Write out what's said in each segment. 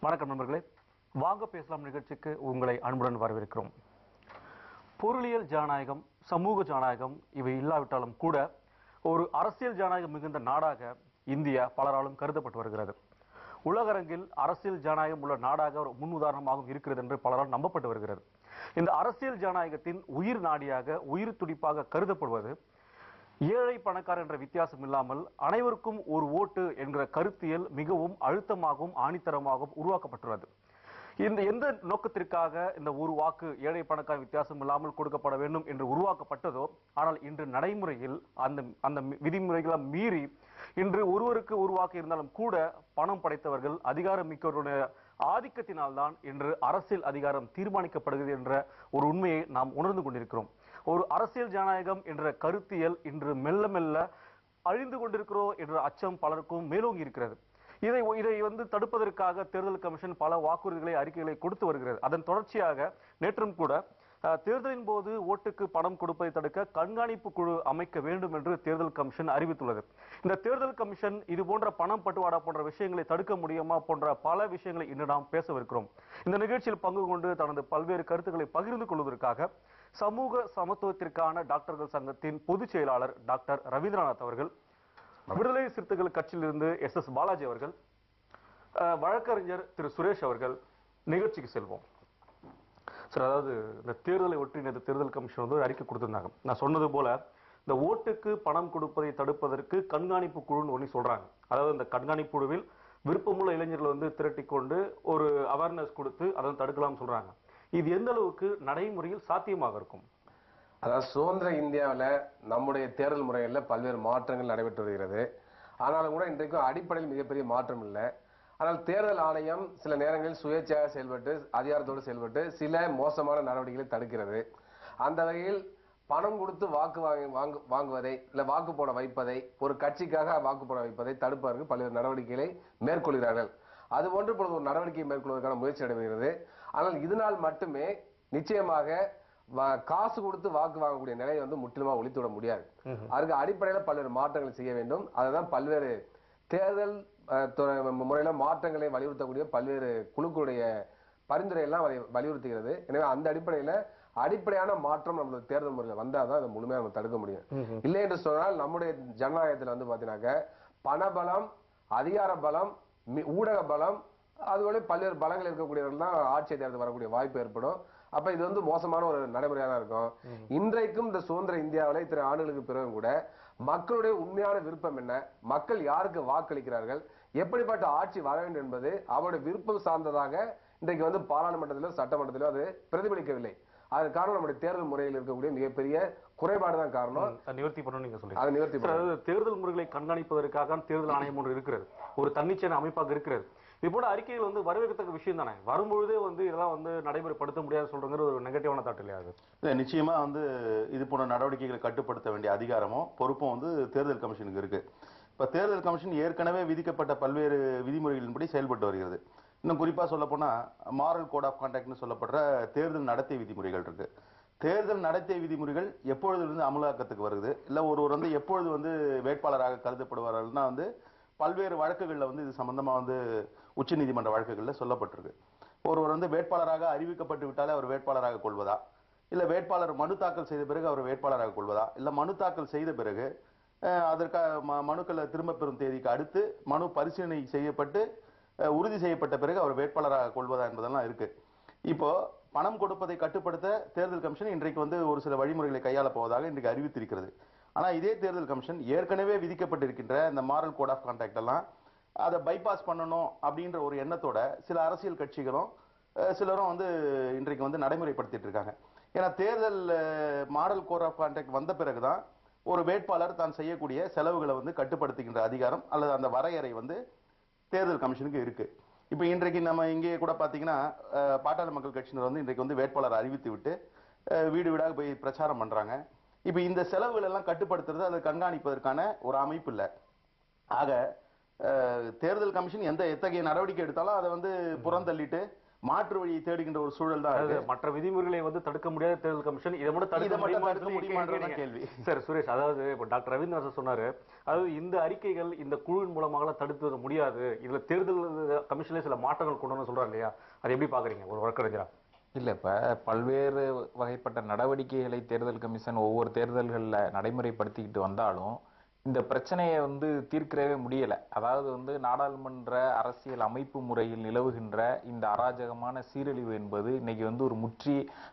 வணக்கம் நண்பர்களே, வாங்க பேசலாம் நிகழ்ச்சிக்கு உங்களை அன்புடன் வரவேற்கிறோம். பொருளியல் ஜனநாயகம், சமூக ஜனநாயகம் இவை இல்லாவிட்டாலும் கூட ஒரு அரசியல் ஜனநாயகம் மிகுந்த நாடாக இந்தியா பலராலும் கருதப்பட்டு வருகிறது. உலகரங்கில் அரசியல் ஜனநாயகம் உள்ள நாடாக ஒரு முன் உதாரணமாகவும் இருக்கிறது என்று பலரால் நம்பப்பட்டு வருகிறது. இந்த அரசியல் ஜனநாயகத்தின் உயிர் நாடியாக, உயிர் துடிப்பாக கருதப்படுவது ஏழை பணக்காரர் என்ற வித்தியாசம் இல்லாமல் அனைவருக்கும் ஒரு ஓட்டு என்கிற கருத்தியல் மிகவும் அழுத்தமாகவும் ஆணித்தரமாகவும் உருவாக்கப்பட்டுள்ளது. இந்த எந்த நோக்கத்திற்காக இந்த ஒரு வாக்கு ஏழை பணக்கார வித்தியாசம் இல்லாமல் கொடுக்கப்பட வேண்டும் என்று உருவாக்கப்பட்டதோ, ஆனால் இன்று நடைமுறையில் அந்த விதிமுறைகளை மீறி இன்று ஒருவருக்கு ஒரு வாக்கு இருந்தாலும் கூட பணம் படைத்தவர்கள், அதிகாரம் மிக்கவர்களுடைய ஆதிக்கத்தினால்தான் இன்று அரசியல் அதிகாரம் தீர்மானிக்கப்படுகிறது என்ற ஒரு உண்மையை நாம் உணர்ந்து கொண்டிருக்கிறோம். ஒரு அரசியல் ஜனநாயகம் என்ற கருத்தியல் இன்று மெல்ல மெல்ல அழிந்து கொண்டிருக்கிறோம் என்ற அச்சம் பலருக்கும் மேலோங்கி இருக்கிறது. இதை தடுப்பதற்காக தேர்தல் கமிஷன் பல வாக்குறுதிகளை, அறிக்கைகளை கொடுத்து வருகிறது. அதன் தொடர்ச்சியாக நேற்றும் கூட தேர்தலின் போது ஓட்டுக்கு பணம் கொடுப்பதை தடுக்க கண்காணிப்பு குழு அமைக்க வேண்டும் என்று தேர்தல் கமிஷன் அறிவித்துள்ளது. இந்த தேர்தல் கமிஷன் இது போன்ற பணம் பட்டுவாடா போன்ற விஷயங்களை தடுக்க முடியுமா போன்ற பல விஷயங்களை இன்று நாம் பேசவிருக்கிறோம். இந்த நிகழ்ச்சியில் பங்கு கொண்டு தனது பல்வேறு கருத்துக்களை பகிர்ந்து கொள்வதற்காக சமூக சமத்துவத்திற்கான டாக்டர்கள் சங்கத்தின் பொதுச் செயலாளர் டாக்டர் ரவீந்திரநாத் அவர்கள், விடுதலை சிறுத்தைகள் கட்சியிலிருந்து எஸ் பாலாஜி அவர்கள், வழக்கறிஞர் திரு சுரேஷ் அவர்கள், நிகழ்ச்சிக்கு செல்வோம். சார், அதாவது இந்த தேர்தலை ஒட்டி இந்த தேர்தல் கமிஷன் ஒரு அறிக்கை கொடுத்திருந்தாங்க. நான் சொன்னது போல இந்த ஓட்டுக்கு பணம் கொடுப்பதை தடுப்பதற்கு கண்காணிப்பு குழுன்னு ஒண்ணு சொல்றாங்க. அதாவது இந்த கண்காணிப்பு குழுவில் விருப்பமுள்ள இளைஞர்கள் திரட்டி கொண்டு ஒரு அவேர்னஸ் கொடுத்து அதை தடுக்கலாம் சொல்றாங்க. இது எந்த அளவுக்கு நடைமுறையில் சாத்தியமாக இருக்கும்? அதாவது சுதந்திர இந்தியாவில் நம்முடைய தேர்தல் முறைகளில் பல்வேறு மாற்றங்கள் நடைபெற்று வருகிறது. ஆனாலும் கூட இன்றைக்கும் அடிப்படையில் மிகப்பெரிய மாற்றம் இல்லை. ஆனால் தேர்தல் ஆணையம் சில நேரங்களில் சுயேட்சையாக செயல்பட்டு, அதிகாரத்தோடு செயல்பட்டு சில மோசமான நடவடிக்கைகளை தடுக்கிறது. அந்த வகையில் பணம் கொடுத்து வாக்கு வாங்குவதை, இல்லை வாக்கு போட வைப்பதை, ஒரு கட்சிக்காக வாக்கு போட வைப்பதை தடுப்பதற்கு பல்வேறு நடவடிக்கைகளை மேற்கொள்கிறார்கள். அதுபோன்று இப்பொழுது ஒரு நடவடிக்கை மேற்கொள்வதற்கான முயற்சி நடைபெறுகிறது. ஆனால் இதனால் மட்டுமே நிச்சயமாக காசு கொடுத்து வாக்கு வாங்கக்கூடிய நிலையை முற்றிலுமா ஒழித்துவிட முடியாது. அதுக்கு அடிப்படையில் பல்வேறு மாற்றங்களை செய்ய வேண்டும். அதுதான் பல்வேறு தேர்தல் முறையில மாற்றங்களை வலியுறுத்தக்கூடிய பல்வேறு குழுக்களுடைய பரிந்துரை எல்லாம் வலியுறுத்துகிறது. எனவே அந்த அடிப்படையான மாற்றம் நம்மளுடைய தேர்தல் முறையில் வந்தாதான் அதை முழுமையாக நம்ம தடுக்க முடியும். இல்லை என்று சொன்னால் நம்முடைய ஜனநாயகத்தில் பாத்தீங்கன்னாக்க பணபலம், அதிகார பலம், ஊடக பலம், அதுபோல பல்வேறு பலங்கள் இருக்கக்கூடியவர்கள் தான் ஆட்சி தேர்தல் வரக்கூடிய வாய்ப்பு ஏற்படும். அப்ப இது மோசமான ஒரு நடைமுறையா தான் இருக்கும். இன்றைக்கும் இந்த சுதந்திர இந்தியாவில் இத்தனை ஆண்டுகளுக்கு பிறகும் கூட மக்களுடைய உண்மையான விருப்பம் என்ன, மக்கள் யாருக்கு வாக்களிக்கிறார்கள், எப்படிப்பட்ட ஆட்சி வர வேண்டும் என்பது அவருடைய விருப்பம் சார்ந்ததாக இன்றைக்கு பாராளுமன்றத்திலோ சட்டமன்றத்திலோ அது பிரதிபலிக்கவில்லை. அதற்கு காரணம் நம்முடைய தேர்தல் முறையில் இருக்கக்கூடிய மிகப்பெரிய குறைபாடு தான் காரணம். நிவர்த்தி பண்ணணும் நீங்க சொல்லுங்க. தேர்தல் முறைகளை கண்காணிப்பதற்காக தேர்தல் ஆணையம் ஒன்று இருக்கிறது, ஒரு தன்னிச்சையான அமைப்பாக இருக்கிறது. இது போல அறிக்கைகள் வரவேற்கத்தக்க விஷயம் தானே. வரும்பொழுதே இதெல்லாம் நடைமுறைப்படுத்த முடியாது சொல்றங்கிற ஒரு நெகட்டிவான தாட் இல்லையா? அது நிச்சயமா இது போன்ற நடவடிக்கைகளை கட்டுப்படுத்த வேண்டிய அதிகாரமும் பொறுப்பும் தேர்தல் கமிஷனுக்கு இருக்கு. இப்ப தேர்தல் கமிஷன் ஏற்கனவே விதிக்கப்பட்ட பல்வேறு விதிமுறைகளின்படி செயல்பட்டு வருகிறது. இன்னும் குறிப்பா சொல்ல போனா மாரல் கோட் ஆஃப் கான்டாக்ட்னு சொல்லப்படுற தேர்தல் நடத்தை விதிமுறைகள் இருக்கு. தேர்தல் நடத்தை விதிமுறைகள் எப்பொழுது அமலாக்கத்துக்கு வருது, இல்ல ஒருவர் எப்பொழுது வேட்பாளராக கருதப்படுவார்கள்னா பல்வேறு வழக்குகள்ல இது சம்பந்தமா உச்ச நீதிமன்ற வழக்குகள்ல சொல்லப்பட்டிருக்கு. ஒருவர் வேட்பாளராக அறிவிக்கப்பட்டு விட்டாலே அவர் வேட்பாளராக கொள்வதா, இல்ல வேட்பாளர் மனு தாக்கல் செய்த பிறகு அவர் வேட்பாளராக கொள்வதா, இல்ல மனு தாக்கல் செய்த பிறகு அதற்காக மனுக்களை திரும்ப பெறும் தேதிக்கு அடுத்து மனு பரிசீலனை செய்யப்பட்டு உறுதி செய்யப்பட்ட பிறகு அவர் வேட்பாளராக கொள்வதா என்பதெல்லாம் இருக்கு. இப்போ பணம் கொடுப்பதை கட்டுப்படுத்த தேர்தல் கமிஷன் இன்றைக்கு ஒரு சில வழிமுறைகளை கையாள போவதாக இன்றைக்கு அறிவித்திருக்கிறது. ஆனா இதே தேர்தல் கமிஷன் ஏற்கனவே விதிக்கப்பட்டிருக்கின்ற இந்த மாரல் கோட் ஆஃப் கான்டாக்ட் எல்லாம் அதை பைபாஸ் பண்ணணும் அப்படின்ற ஒரு எண்ணத்தோட சில அரசியல் கட்சிகளும் சிலரும் இன்றைக்கு நடைமுறைப்படுத்திட்டு இருக்காங்க. ஏன்னா தேர்தல் மாரல் கோட் ஆஃப் கான்டாக்ட் வந்த பிறகுதான் ஒரு வேட்பாளர் தான் செய்யக்கூடிய செலவுகளை கட்டுப்படுத்துகின்ற அதிகாரம் அல்லது அந்த வரையறை தேர்தல் கமிஷனுக்கு இருக்கு. இப்ப இன்றைக்கு நம்ம இங்கே கூட பாத்தீங்கன்னா பாட்டாளி மக்கள் கட்சியினர் இன்றைக்கு வேட்பாளர் அறிவித்து விட்டு வீடு வீடாக போய் பிரச்சாரம் பண்றாங்க. இப்ப இந்த செலவுகள் எல்லாம் கட்டுப்படுத்துறது, அதை கண்காணிப்பதற்கான ஒரு அமைப்பு இல்லை. ஆக தேர்தல் கமிஷன் எத்தகைய நடவடிக்கை எடுத்தாலும் அதை புறந்தள்ளிட்டு மாற்று வழியை தேடுகின்ற ஒரு சூழல் தான் இருக்கு. மற்ற விதிமுறைகளை வந்து தடுக்க முடியாத தேர்தல் கமிஷன் இதை மட்டும் தடுக்க முடியுமா கேள்வி. சார் சுரேஷ், அதாவது இப்போ டாக்டர் ரவீந்திரநாத் சொன்னாரு, அதாவது இந்த அறிக்கைகள் இந்த குழுவின் மூலமாக தடுத்து வர முடியாது, இதுல தேர்தல் கமிஷன்ல சில மாற்றங்கள் கொண்டு வந்து சொல்றாங்க இல்லையா, அதை எப்படி பாக்குறீங்க ஒரு வழக்கறிஞரா? இல்ல, இப்ப பல்வேறு வகைப்பட்ட நடவடிக்கைகளை தேர்தல் கமிஷன் ஒவ்வொரு தேர்தல்கள்ல நடைமுறைப்படுத்திக்கிட்டு வந்தாலும் இந்த பிரச்சனையை வந்து தீர்க்கவே முடியல. அதாவது வந்து நாடாளுமன்ற அரசியல் அமைப்பு முறையில் நிலவுகின்ற இந்த அராஜகமான சீரழிவு என்பது இன்னைக்கு வந்து ஒரு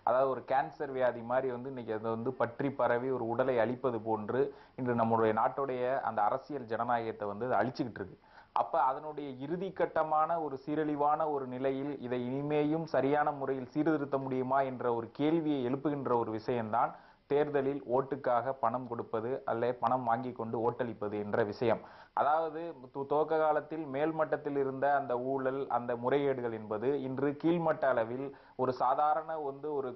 அதாவது ஒரு கேன்சர் வியாதி மாதிரி வந்து இன்னைக்கு அதை வந்து பற்றி பரவி ஒரு உடலை அழிப்பது போன்று இன்று நம்முடைய நாட்டுடைய அந்த அரசியல் ஜனநாயகத்தை வந்து அழிச்சுக்கிட்டு இருக்கு. அப்ப அதனுடைய இறுதி கட்டமான ஒரு சீரழிவான ஒரு நிலையில் இதை இனிமேயும் சரியான முறையில் சீர்திருத்த முடியுமா என்ற ஒரு கேள்வியை எழுப்புகின்ற ஒரு விஷயம்தான் தேர்தலில் ஓட்டுக்காக பணம் கொடுப்பது அல்ல பணம் வாங்கி கொண்டு ஓட்டளிப்பது என்ற விஷயம். அதாவது துவக்க காலத்தில் மேல்மட்டத்தில் இருந்த அந்த ஊழல் அந்த முறைகேடுகள் என்பது இன்று கீழ்மட்ட அளவில் ஒரு சாதாரண வந்து ஒரு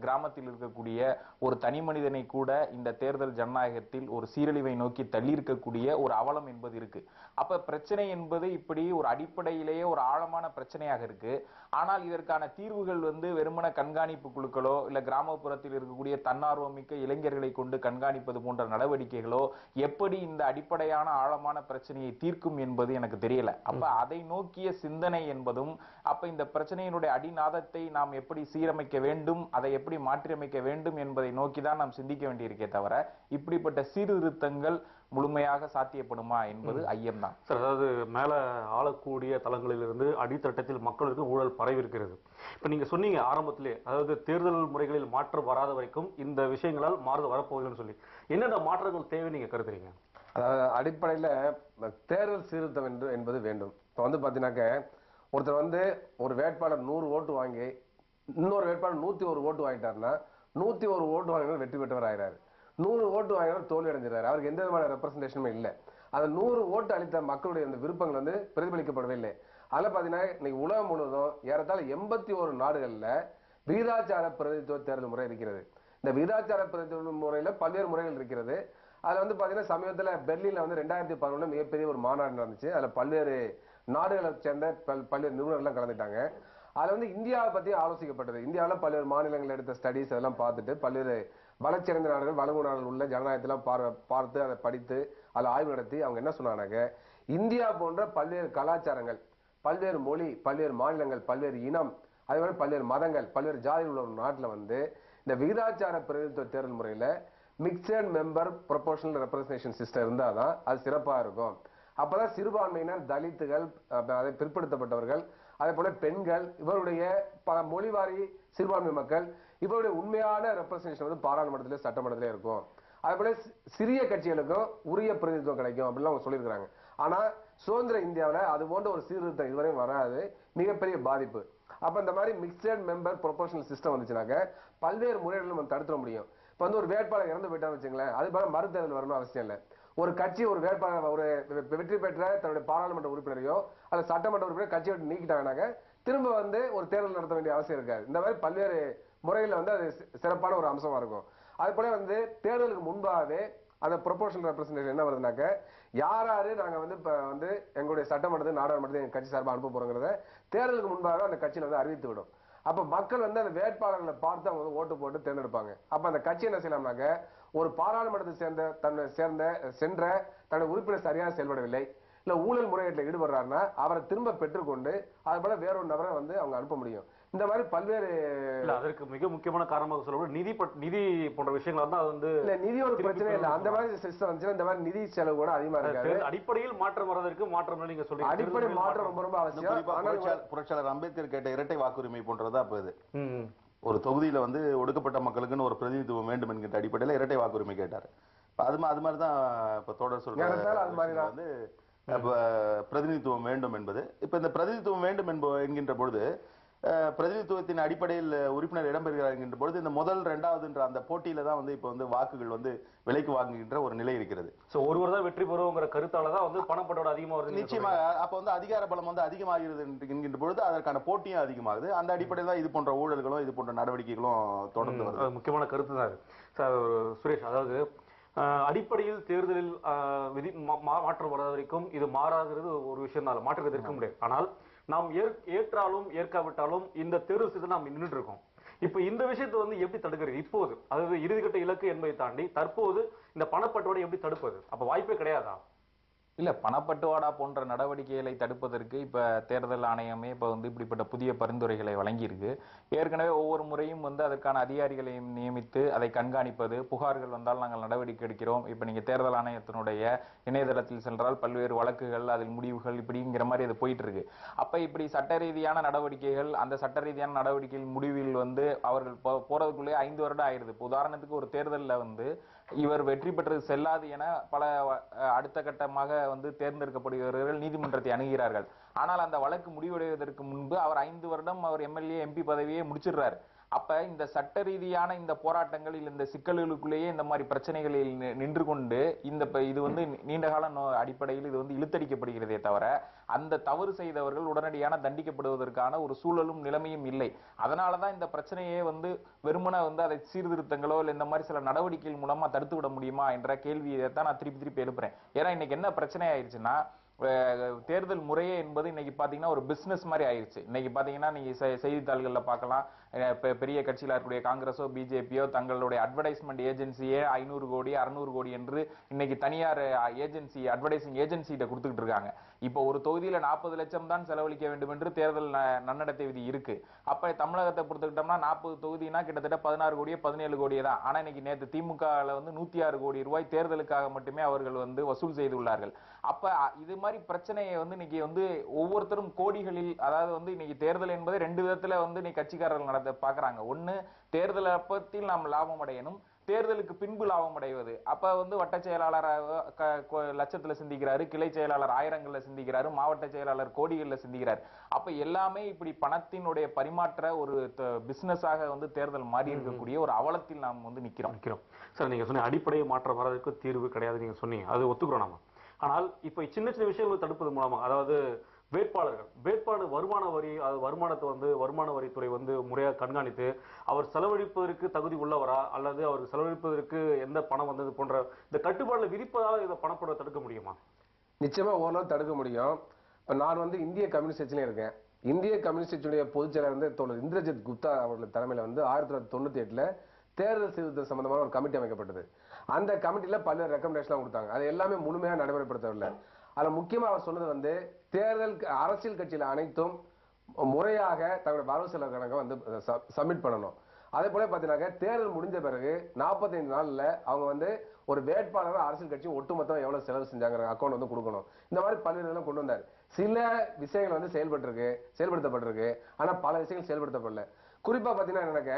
கிராமத்தில் இருக்கக்கூடிய ஒரு தனி மனிதனை கூட இந்த தேர்தல் ஜனநாயகத்தில் ஒரு சீரழிவை நோக்கி தள்ளி இருக்கக்கூடிய ஒரு அவலம் என்பது இருக்கு. அப்ப பிரச்சனை என்பது இப்படி ஒரு அடிப்படையிலேயே ஒரு ஆழமான பிரச்சனையாக இருக்கு. ஆனால் இதற்கான தீர்வுகள் வந்து வெறுமன கண்காணிப்பு குழுக்களோ இல்ல கிராமப்புறத்தில் இருக்கக்கூடிய தன்னார்வமிக்க இளைஞர்களை கொண்டு கண்காணிப்பது போன்ற நடவடிக்கைகளோ எப்படி இந்த அடிப்படையான ஆழமான பிரச்சனையை தீர்க்கும் என்பது எனக்கு தெரியல. அப்ப அதை நோக்கிய சிந்தனை என்பதும் அப்ப இந்த பிரச்சனையினுடைய அடிநாதத்தை நாம் எப்படி சீரமைக்க வேண்டும், அதை எப்படி மாற்றியமைக்க வேண்டும் என்பதை நோக்கிதான் நாம் சிந்திக்க வேண்டியிருக்கே தவிர இப்படிப்பட்ட சீர்திருத்தங்கள் முழுமையாக சாத்தியப்படுமா என்பது ஐயம்தான். அதாவது மேல ஆளக்கூடிய தளங்களிலிருந்து அடித்தட்டத்தில் மக்களுக்கு ஊழல் பரவி இருக்கிறது. இப்ப நீங்க சொன்னீங்க ஆரம்பத்திலே, அதாவது தேர்தல் முறைகளில் மாற்றம் வராத வரைக்கும் இந்த விஷயங்களால் மாறுதல் வரப்போகுதுன்னு சொல்லி என்னென்ன மாற்றங்கள் தேவை நீங்க கருதுறீங்க? அதாவது அடிப்படையில தேர்தல் சீர்திருத்தம் என்பது வேண்டும். இப்ப வந்து பாத்தீங்கன்னாக்க ஒருத்தர் வந்து ஒரு வேட்பாளர் 100 ஓட்டு வாங்கி இன்னொரு வேட்பாளர் 101 ஓட்டு வாங்கிட்டாருன்னா 101 ஓட்டு வாங்கினாலும் வெற்றி பெற்றவர் ஆகிறாரு. 100 ஓட்டு வாங்கினாலும் தோல்வி அடைஞ்சிடறாரு. அவருக்கு எந்த விதமான ரெப்ரசன்டேஷனுமே இல்லை. அந்த 100 ஓட்டு அளித்த மக்களுடைய அந்த விருப்பங்கள் வந்து பிரதிபலிக்கப்படவே இல்லை. அதில் பாத்தீங்கன்னா இன்னைக்கு உலகம் முழுவதும் ஏறத்தாழ 81 நாடுகள்ல விகிதாச்சார பிரதிநிதித்துவ தேர்தல் முறை இருக்கிறது. இந்த விகிதாச்சார பிரதிநிதித்துவ முறையில பல்வேறு முறைகள் இருக்கிறது. அதுல வந்து பாத்தீங்கன்னா சமீபத்துல பெர்லின்ல வந்து 2011 மிகப்பெரிய ஒரு மாநாடு நடந்துச்சு. அதுல பல்வேறு நாடுகளை சேர்ந்த பல்வேறு நிபுணர்கள் கலந்துட்டாங்க. அதுல வந்து இந்தியாவை பத்தி ஆலோசிக்கப்பட்டது. இந்தியாவில் பல்வேறு மாநிலங்கள் எடுத்த ஸ்டடிஸ் அதெல்லாம் பார்த்துட்டு பல்வேறு வளர்ச்சியடைந்த நாடுகள் வளங்கு நாடுகள் உள்ள ஜனநாயகத்தெல்லாம் பார்த்து அதை படித்து அதில் ஆய்வு நடத்தி அவங்க என்ன சொன்னாங்க, இந்தியா போன்ற பல்வேறு கலாச்சாரங்கள், பல்வேறு மொழி, பல்வேறு மாநிலங்கள், பல்வேறு இனம், அதே மாதிரி பல்வேறு மதங்கள், பல்வேறு ஜாதி உள்ள ஒரு நாட்டில் வந்து இந்த விகிதாச்சார பிரதிநிதித்துவ தேர்தல் முறையில mixed member proportional representation system இருந்தாதான் அது சிறப்பா இருக்கும். அப்பதான் சிறுபான்மையினர், தலித்துகள், அதை பிற்படுத்தப்பட்டவர்கள், அதே போல பெண்கள், இவருடைய மொழிவாரி சிறுபான்மை மக்கள், இவருடைய உண்மையான ரெப்ரசன்டேஷன் வந்து பாராளுமன்றத்திலே சட்டமன்றத்திலே இருக்கும். அதே போல சிறிய கட்சிகளுக்கும் உரிய பிரதிநிதித்துவம் கிடைக்கும் அப்படிலாம் அவங்க சொல்லியிருக்கிறாங்க. ஆனா சுதந்திர இந்தியாவில் அது போன்ற ஒரு சீர்திருத்தம் இதுவரையும் வராது, மிகப்பெரிய பாதிப்பு. அப்ப இந்த மாதிரி மிக்சட் மெம்பர் ப்ரொபோர்ஷனல் சிஸ்டம் வந்துச்சுனாக்க பல்வேறு முறைகளும் நம்ம தடுத்துட முடியும். இப்ப வந்து ஒரு வேட்பாளர் இறந்து போயிட்டான்னு வச்சுங்களேன், அது போல மறுதேர்தல் வரணும் அவசியம் இல்லை. ஒரு கட்சி ஒரு வேட்பாளர் ஒரு வெற்றி பெற்ற தன்னுடைய பாராளுமன்ற உறுப்பினரையோ அல்லது சட்டமன்ற உறுப்பினர் கட்சியை விட்டு நீக்கிட்டாங்கன்னாக்க திரும்ப வந்து ஒரு தேர்தல் நடத்த வேண்டிய அவசியம் இருக்காது. இந்த மாதிரி பல்வேறு முறைகளில் வந்து அது சிறப்பான ஒரு அம்சமா இருக்கும். அது போல வந்து தேர்தலுக்கு முன்பாகவே அந்த ப்ரொபோர்ஷனல் ரெப்ரசன்டேஷன் என்ன வருதுனாக்க யாரு நாங்க வந்து இப்ப வந்து எங்களுடைய சட்டமன்றத்தை நாடாளுமன்றத்தை எங்க கட்சி சார்பாக அனுப்ப போறோங்கிறத தேர்தலுக்கு முன்பாக அந்த கட்சியில வந்து அறிவித்து விடும். அப்ப மக்கள் வந்து அந்த வேட்பாளர்களை பார்த்து அவங்க வந்து ஓட்டு போட்டு தேர்ந்தெடுப்பாங்க. அப்ப அந்த கட்சி என்ன செய்யலாம்னாக்க ஒரு பாராளுமன்றத்தை சென்ற தன்னுடைய உறுப்பினர் சரியாக செயல்படவில்லை, இல்ல ஊழல் முறையீட்டில் ஈடுபடுறாருன்னா அவரை திரும்ப பெற்றுக்கொண்டு அது போல வேறொரு நபரை வந்து அவங்க அனுப்ப முடியும். இந்த மாதிரி பல்வேறு அதற்கு மிக முக்கியமான காரணமாக சொல்லப்படும் நிதி போன்ற விஷயங்கள் தான். அது வந்து இல்ல நிதி ஒரு பிரச்சனை இல்லை. அந்த மாதிரி சிஸ்டம் வந்துச்சுன்னா இந்த மாதிரி நிதி செலவு கூட அதிகமா இருக்காது. அடிப்படையில் மாற்றம் வர்றதற்கு மாற்றம் நீங்க சொல்றீங்க. அடிப்படை மாற்றம் ரொம்ப ரொம்ப அவசியம். புரட்சியாளர் அம்பேத்கர் கேட்ட இரட்டை வாக்குரிமை போன்றதா அப்ப இது ஒரு தொகுதியில வந்து ஒடுக்கப்பட்ட மக்களுக்குன்னு ஒரு பிரதிநிதித்துவம் வேண்டும் என்கிற அடிப்படையில இரட்டை வாக்குரிமை கேட்டாரு. அது மாதிரிதான் இப்ப தொடர் சொல்றாரு வந்து பிரதிநிதித்துவம் வேண்டும் என்பது. இப்ப இந்த பிரதிநிதித்துவம் வேண்டும் என்கின்ற பொழுது பிரதிநிதித்துவத்தின் அடிப்படையில் உறுப்பினர் இடம்பெறுகிறார் என்கின்ற பொழுது இந்த முதல் இரண்டாவதுன்ற அந்த போட்டியில தான் வந்து இப்ப வந்து வாக்குகள் வந்து விலைக்கு வாங்குகின்ற ஒரு நிலை இருக்கிறது. ஒருவர் தான் வெற்றி பெறுவோங்கிற கருத்தாலதான் வந்து பணப்பட்டோட அதிகமா வருது. நிச்சயமாக அப்ப வந்து அதிகார பலம் வந்து அதிகமாகிறது என்கின்ற பொழுது அதற்கான போட்டியும் அதிகமாகுது. அந்த அடிப்படையில் தான் இது போன்ற ஊழல்களும் இது போன்ற நடவடிக்கைகளும் தொடர்ந்து வருது. முக்கியமான கருத்து தான் சுரேஷ். அதாவது அடிப்படையில் தேர்தலில் விதி மாற்றம் வர வரைக்கும் இது மாறாகிறது ஒரு விஷயம் தான், மாற்றுறது இருக்க முடியாது. ஆனால் நாம் ஏற்றாலும் ஏற்காவிட்டாலும் இந்த தேர்வு செய்து நாம் நின்றுட்டு இருக்கோம். இப்ப இந்த விஷயத்தை வந்து எப்படி தடுக்கிறது இப்போது, அதாவது இறுதிக்கட்ட இலக்கு என்பதை தாண்டி தற்போது இந்த பணப்பட்டுவாடை எப்படி தடுப்பது? அப்ப வாய்ப்பே கிடையாதா? இல்ல, பணப்பட்டுவாடா போன்ற நடவடிக்கைகளை தடுப்பதற்கு இப்ப தேர்தல் ஆணையமே இப்ப வந்து இப்படிப்பட்ட புதிய பரிந்துரைகளை வழங்கியிருக்கு. ஏற்கனவே ஒவ்வொரு முறையும் வந்து அதற்கான அதிகாரிகளை நியமித்து அதை கண்காணிப்பது, புகார்கள் வந்தால் நாங்கள் நடவடிக்கை எடுக்கிறோம். இப்ப நீங்க தேர்தல் ஆணையத்தினுடைய இணையதளத்தில் சென்றால் பல்வேறு வழக்குகள், அதில் முடிவுகள் இப்படிங்கிற மாதிரி அது போயிட்டு இருக்கு. அப்ப இப்படி சட்ட ரீதியான நடவடிக்கைகள், அந்த சட்ட ரீதியான நடவடிக்கைகள் முடிவில் வந்து அவர்கள் போறதுக்குள்ளே 5 வருடம் ஆயிருது. இப்ப உதாரணத்துக்கு ஒரு தேர்தல்ல வந்து இவர் வெற்றி பெற்றது செல்லாது என பல அடுத்த கட்டமாக வந்து தேர்ந்தெடுக்கப்படுகிறவர்கள் நீதிமன்றத்தை அணுகிறார்கள். ஆனால் அந்த வழக்கு முடிவடைவதற்கு முன்பு அவர் 5 வருடம் அவர் எம்எல்ஏ எம்பி பதவியை முடிச்சிடுறாரு. அப்ப இந்த சட்ட ரீதியான இந்த போராட்டங்களில், இந்த சிக்கல்களுக்குள்ளேயே இந்த மாதிரி பிரச்சனைகளில் நின்று கொண்டு இது வந்து நீண்ட கால அடிப்படையில் இது வந்து இழுத்தடிக்கப்படுகிறதே தவிர அந்த தவறு செய்தவர்கள் உடனடியான தண்டிக்கப்படுவதற்கான ஒரு சூழலும் நிலைமையும் இல்லை. அதனாலதான் இந்த பிரச்சனையே வந்து வெறுமன வந்து அதை சீர்திருத்தங்களோ இல்லை இந்த மாதிரி சில நடவடிக்கைகள் மூலமா தடுத்து விட முடியுமா என்ற கேள்வியை தான் நான் திருப்பி திருப்பி எழுப்புறேன். ஏன்னா இன்னைக்கு என்ன பிரச்சனை ஆயிடுச்சுன்னா, தேர்தல் முறையே என்பது இன்னைக்கு பாத்தீங்கன்னா ஒரு பிசினஸ் மாதிரி ஆயிருச்சு. இன்னைக்கு பாத்தீங்கன்னா நீங்க செய்தித்தாள்கள்ல பார்க்கலாம், பெரிய கட்சியில இருக்கக்கூடிய காங்கிரஸோ பிஜேபியோ தங்களுடைய அட்வர்டைஸ்மெண்ட் ஏஜென்சியே 500 கோடி 600 கோடி என்று இன்னைக்கு தனியார் ஏஜென்சி, அட்வர்டைசிங் ஏஜென்சிட்ட கொடுத்துட்டு இருக்காங்க. இப்போ ஒரு தொகுதியில 40 லட்சம் தான் செலவழிக்க வேண்டும் என்று தேர்தல் நன்னடத்தை விதி இருக்கு. அப்ப தமிழகத்தை பொறுத்துக்கிட்டோம்னா 40 தொகுதினா கிட்டத்தட்ட 16 கோடியே 17 கோடியே தான். ஆனா இன்னைக்கு நேற்று திமுகல வந்து 106 கோடி ரூபாய் தேர்தலுக்காக மட்டுமே அவர்கள் வந்து வசூல் செய்துள்ளார்கள். அப்ப இது மாதிரி பிரச்சனையை வந்து இன்னைக்கு வந்து ஒவ்வொருத்தரும் கோடிகளில், அதாவது வந்து இன்னைக்கு தேர்தல் என்பது 2 விதத்துல வந்து இன்னைக்கு கட்சிக்காரர்கள் நடத்த பாக்குறாங்க. ஒண்ணு, தேர்தல் அப்பத்தில் நாம் லாபம் அடையணும், தேர்தலுக்கு பின்பு லாபம் அடைவது. அப்ப வந்து வட்ட செயலாளர் லட்சத்துல சிந்திக்கிறாரு, கிளை செயலாளர் ஆயிரங்கள்ல சிந்திக்கிறாரு, மாவட்ட செயலாளர் கோடிகள்ல சிந்திக்கிறார். அப்ப எல்லாமே இப்படி பணத்தினுடைய பரிமாற்ற ஒரு பிசினஸாக வந்து தேர்தல் மாறி இருக்கக்கூடிய ஒரு அவலத்தில் நாம் வந்து நிக்கிறோம். சார், நீங்க சொன்ன அடிப்படை மாற்றம் வர்றதுக்கு தீர்வு கிடையாது நீங்க சொன்னீங்க, அது ஒத்துக்கிறோம் நாம. ஆனால் இப்ப சின்ன சின்ன விஷயங்கள் தடுப்பது மூலமா, அதாவது வேட்பாளர் வருமான வரி, வருமானத்தை வந்து வருமான வரித்துறை வந்து முறையாக கண்காணித்து அவர் செலவழிப்பதற்கு தகுதி உள்ளவரா அல்லது அவர் செலவழிப்பதற்கு எந்த பணம் வந்தது போன்ற இந்த கட்டுப்பாடுல விதிப்பதால் இதை பணப்பட தடுக்க முடியுமா? நிச்சயமா ஓரளவு தடுக்க முடியும். இப்ப நான் வந்து இந்திய கம்யூனிஸ்ட் கட்சியில இருக்கேன். இந்திய கம்யூனிஸ்ட் கட்சியுடைய பொதுச் செயலாளர் வந்து தோழர் இந்திரஜித் குப்தா அவர்கள் தலைமையில வந்து 1998 தேர்தல் சீர்திருத்தம் சம்பந்தமான ஒரு கமிட்டி அமைக்கப்பட்டது. அந்த கமிட்டியில பல்வேறு ரெக்கமெண்டேஷன் கொடுத்தாங்க. அது எல்லாமே முழுமையாக நடைமுறைப்படுத்தவில்லை. அதுல முக்கியமா அவர் சொன்னது வந்து தேர்தல் அரசியல் கட்சியில அனைத்தும் முறையாக தங்களுடைய வரவு செலவு கணக்கை வந்து சப்மிட் பண்ணணும். அதே போல பாத்தீங்கன்னா தேர்தல் முடிஞ்ச பிறகு 45 நாள்ல அவங்க வந்து ஒரு வேட்பாளர் அரசியல் கட்சி ஒட்டுமொத்தம் எவ்வளவு செலவு செஞ்சாங்க அக்கௌண்ட் வந்து கொடுக்கணும். இந்த மாதிரி பல்வேறு கொண்டு வந்தார். சில விஷயங்கள் வந்து செயல்படுத்தப்பட்டிருக்கு. ஆனா பல விஷயங்கள் செயல்படுத்தப்படல. குறிப்பா பாத்தீங்கன்னா எனக்கு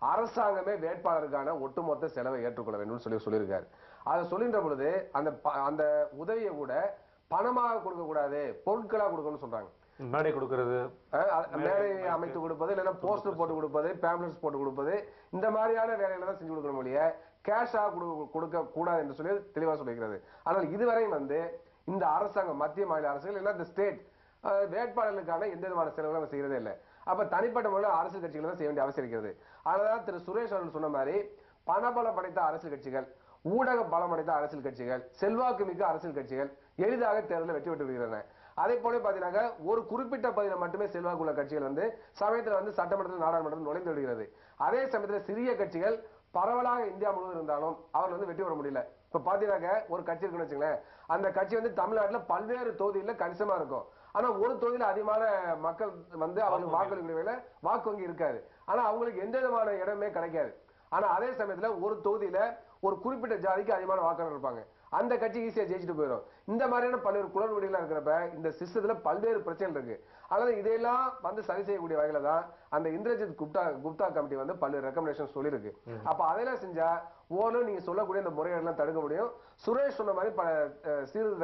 அரசாங்கமே வேட்பாளருக்கான ஒட்டுமொத்த செலவை ஏற்றுக்கொள்ள வேண்டும் சொல்லியிருக்காரு. அதை சொல்லின்ற பொழுது அந்த உதவியை கூட பணமாக கொடுக்க கூடாது, பொருட்களா கொடுக்கணும்னு சொல்றாங்க. மேடை கொடுக்கிறது, மேடை அமைத்து கொடுப்பது, இல்லைன்னா போஸ்டர் போட்டு கொடுப்பது, பேம்ப்ளெட்ஸ் போட்டு கொடுப்பது, இந்த மாதிரியான வேலைகளை தான் செஞ்சு கொடுக்கணும் இல்லையா, கேஷா கொடுக்க கூடாது என்று சொல்லி தெளிவா சொல்லிக்கிறது. ஆனால் இதுவரையும் வந்து இந்த அரசாங்கம், மத்திய மாநில அரசுகள் இல்ல இந்த ஸ்டேட் வேட்பாளர்களுக்கான எந்த விதமான செலவுகளும் செய்யறதே இல்லை. அப்ப தனிப்பட்ட முறையில் அரசியல் கட்சிகள் தான் செய்ய வேண்டிய அவசியம் இருக்கிறது. அதனால திரு சுரேஷ் அவர்கள் சொன்ன மாதிரி பணபலம் படைத்த அரசியல் கட்சிகள், ஊடக பலம் அடைத்த அரசியல் கட்சிகள், செல்வாக்கு மிக்க அரசியல் கட்சிகள் எளிதாக தேர்தலில் வெற்றி பெற்று வருகின்றன. அதே போல பாத்தீங்கன்னா ஒரு குறிப்பிட்ட பகுதியில் மட்டுமே செல்வாக்கு உள்ள கட்சிகள் வந்து சமயத்தில் வந்து சட்டமன்றத்தில் நாடாளுமன்றத்தில் நுழைந்து விடுகிறது. அதே சமயத்தில் சிறிய கட்சிகள் பரவலாக இந்தியா முழுவதும் இருந்தாலும் அவர்கள் வந்து வெற்றி பெற முடியல. இப்ப பாத்தீங்கன்னா ஒரு கட்சி இருக்குன்னு வச்சுங்களேன், அந்த கட்சி வந்து தமிழ்நாட்டில் பல்வேறு தொகுதிகளில் கணிசமா இருக்கும். ஆனா ஒரு தொகுதியில் அதிகமான மக்கள் வந்து அவங்களுக்கு வாக்களிக்கிற வாக்கு வங்கி இருக்காது. ஆனா அவங்களுக்கு எந்த விதமான இடமே கிடைக்காது. ஆனா அதே சமயத்துல ஒரு தொகுதியில ஒரு குறிப்பிட்ட ஜாதிக்கு அதிகமான வாக்காளர் இருப்பாங்க. அந்த கட்சி ஈஸியா ஜெயிச்சுட்டு போயிடும். இந்த மாதிரியான பல்வேறு குளறுபடிகளா இருக்கிறப்ப இந்த சிஸ்டத்துல பல்வேறு பிரச்சனை இருக்கு. அதனால இதையெல்லாம் வந்து சரி செய்யக்கூடிய வகையில தான் அந்த இந்திரஜித் குப்தா கமிட்டி வந்து பல்வேறு ரெக்கமெண்டேஷன் சொல்லியிருக்கு. அப்ப அதெல்லாம் செஞ்சா ஓரளவு நீங்க சொல்லக்கூடிய இந்த முறைகள்லாம் தடுக்க முடியும். சுரேஷ் சொன்ன மாதிரி பல சீர்திருத்தங்கள்